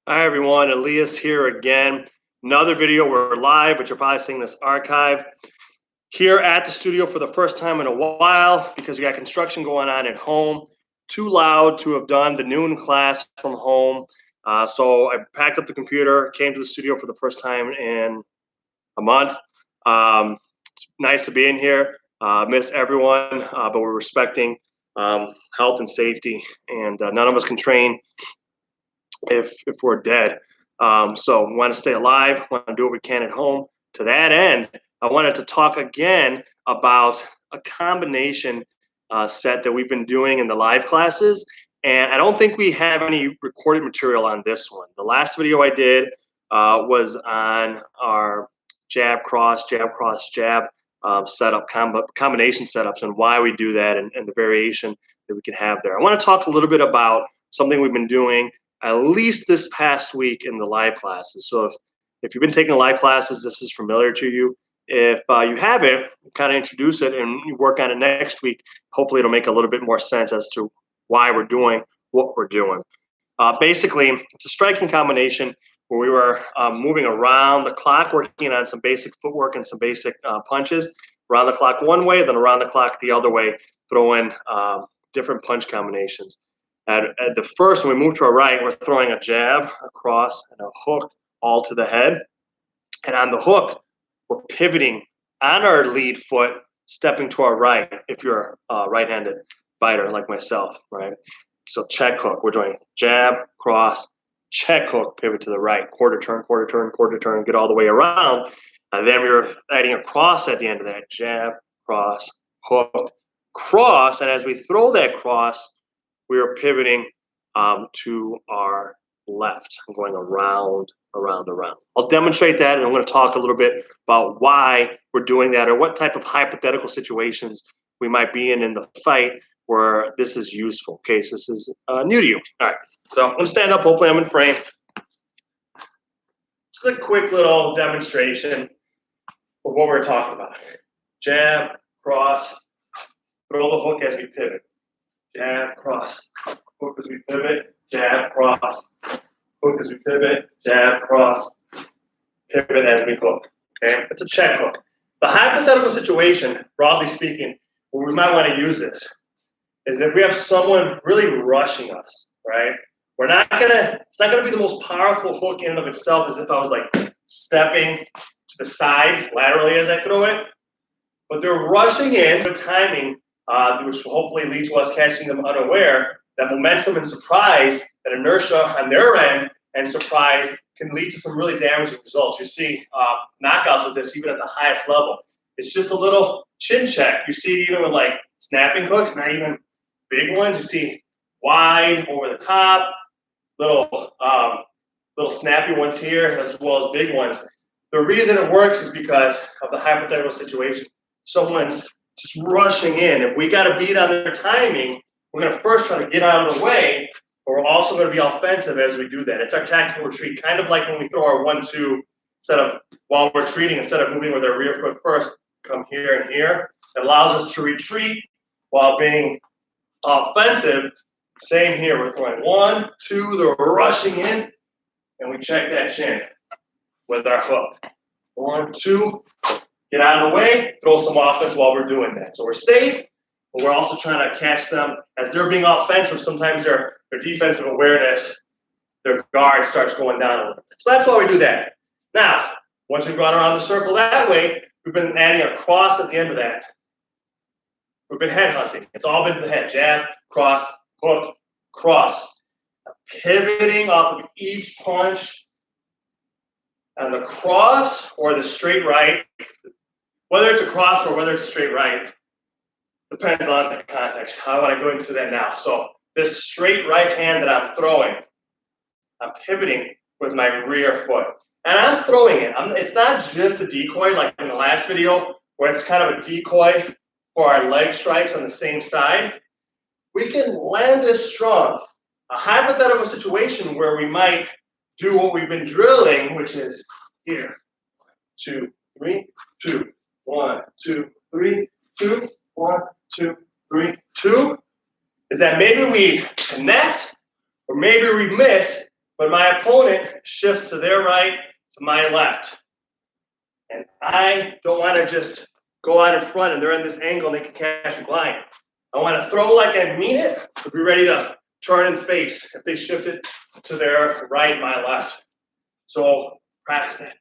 Hi everyone, Elias here again. Another video. We're live, but you're probably seeing this archive. Here at the studio for the first time in a while because we got construction going on at home. Too loud to have done the noon class from home. So I packed up the computer, came to the studio for the first time in a month. It's nice to be in here. Miss everyone, but we're respecting health and safety, and none of us can train if we're dead. So we want to stay alive, want to do what we can at home. To that end, I wanted to talk again about a combination set that we've been doing in the live classes. And I don't think we have any recorded material on this one. The last video I did was on our jab, cross, jab setup, combination setups, and why we do that, and the variation that we can have there. I want to talk a little bit about something we've been doing at least this past week in the live classes. So if you've been taking live classes, this is familiar to you. If you haven't, kind of introduce it and you work on it next week. Hopefully it'll make a little bit more sense as to why we're doing what we're doing. Basically, it's a striking combination where we were moving around the clock, working on some basic footwork and some basic punches. Around the clock one way, then around the clock the other way, throwing different punch combinations. At the first, when we move to our right, we're throwing a jab, a cross, and a hook all to the head. And on the hook, we're pivoting on our lead foot, stepping to our right if you're a right-handed fighter like myself, right? So check hook, we're doing jab, cross, check hook, pivot to the right, quarter turn, get all the way around. And then we're adding a cross at the end of that, jab, cross, hook, cross. And as we throw that cross, we are pivoting to our left and going around. I'll demonstrate that, and I'm going to talk a little bit about why we're doing that or what type of hypothetical situations we might be in the fight where this is useful, in case this is new to you. All right, so I'm going to stand up. Hopefully I'm in frame. This is a quick little demonstration of what we're talking about. Jab, cross, throw the hook as we pivot. Jab, cross, hook as we pivot, jab, cross, hook as we pivot, jab, cross, pivot as we hook. Okay, it's a check hook. The hypothetical situation, broadly speaking, where we might want to use this is if we have someone really rushing us, right? It's not gonna be the most powerful hook in and of itself as if I was like stepping to the side laterally as I throw it, but they're rushing in, the timing, which will hopefully lead to us catching them unaware. That momentum and surprise, that inertia on their end and surprise can lead to some really damaging results. You see knockouts with this even at the highest level. It's just a little chin check. You see it even with like snapping hooks, not even big ones. You see wide over the top, little snappy ones here as well as big ones. The reason it works is because of the hypothetical situation. Someone's just rushing in. If we got to beat on their timing, we're going to first try to get out of the way, but we're also going to be offensive as we do that. It's our tactical retreat, kind of like when we throw our 1-2 while we're retreating, instead of moving with our rear foot first, come here and here. It allows us to retreat while being offensive. Same here. We're throwing 1, 2, they're rushing in, and we check that chin with our hook. 1, 2, get out of the way, throw some offense while we're doing that. So we're safe, but we're also trying to catch them as they're being offensive. Sometimes their defensive awareness, their guard starts going down a little bit. So that's why we do that. Now, once we've gone around the circle that way, we've been adding a cross at the end of that. We've been head hunting. It's all been to the head. Jab, cross, hook, cross. Pivoting off of each punch. And the cross or the straight right, whether it's a cross or whether it's a straight right, depends on the context. I want to go into that now. So this straight right hand that I'm throwing, I'm pivoting with my rear foot. And I'm throwing it. It's not just a decoy like in the last video where it's kind of a decoy for our leg strikes on the same side. We can land this strong. A hypothetical situation where we might do what we've been drilling, which is here. 2, 3, 2. 1, 2, 3, 2. 1, 2, 3, 2. Is that maybe we connect or maybe we miss but my opponent shifts to their right, to my left. And I don't want to just go out in front and they're in this angle and they can catch me blind. I want to throw like I mean it, to be ready to turn and face if they shift it to their right, my left. So practice that.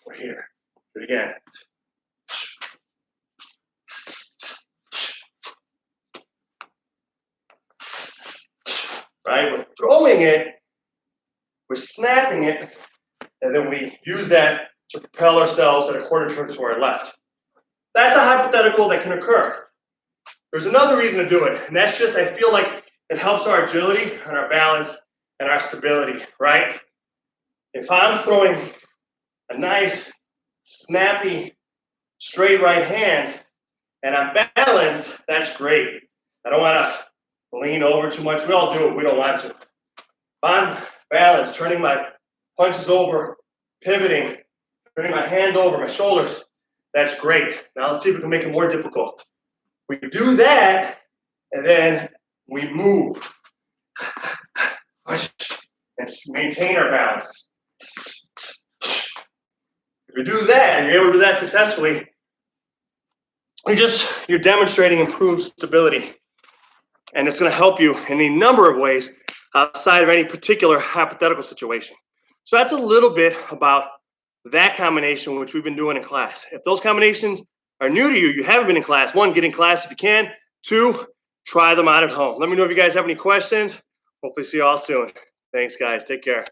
We're here. Do it again. Right? We're throwing it, we're snapping it, and then we use that to propel ourselves at a quarter turn to our left. That's a hypothetical that can occur. There's another reason to do it, and that's just I feel like it helps our agility and our balance and our stability, right? If I'm throwing a nice, snappy, straight right hand and I'm balanced, that's great. I don't want to lean over too much. We all do it. We don't want to. If I'm balanced, turning my punches over, pivoting, turning my hand over, my shoulders, that's great. Now let's see if we can make it more difficult. We do that, and then we move. Push, and maintain our balance. If you do that, and you're able to do that successfully, you're demonstrating improved stability. And it's going to help you in a number of ways outside of any particular hypothetical situation. So that's a little bit about that combination, which we've been doing in class. If those combinations are new to you, you haven't been in class, 1, get in class if you can. 2, try them out at home. Let me know if you guys have any questions. Hopefully see you all soon. Thanks, guys. Take care.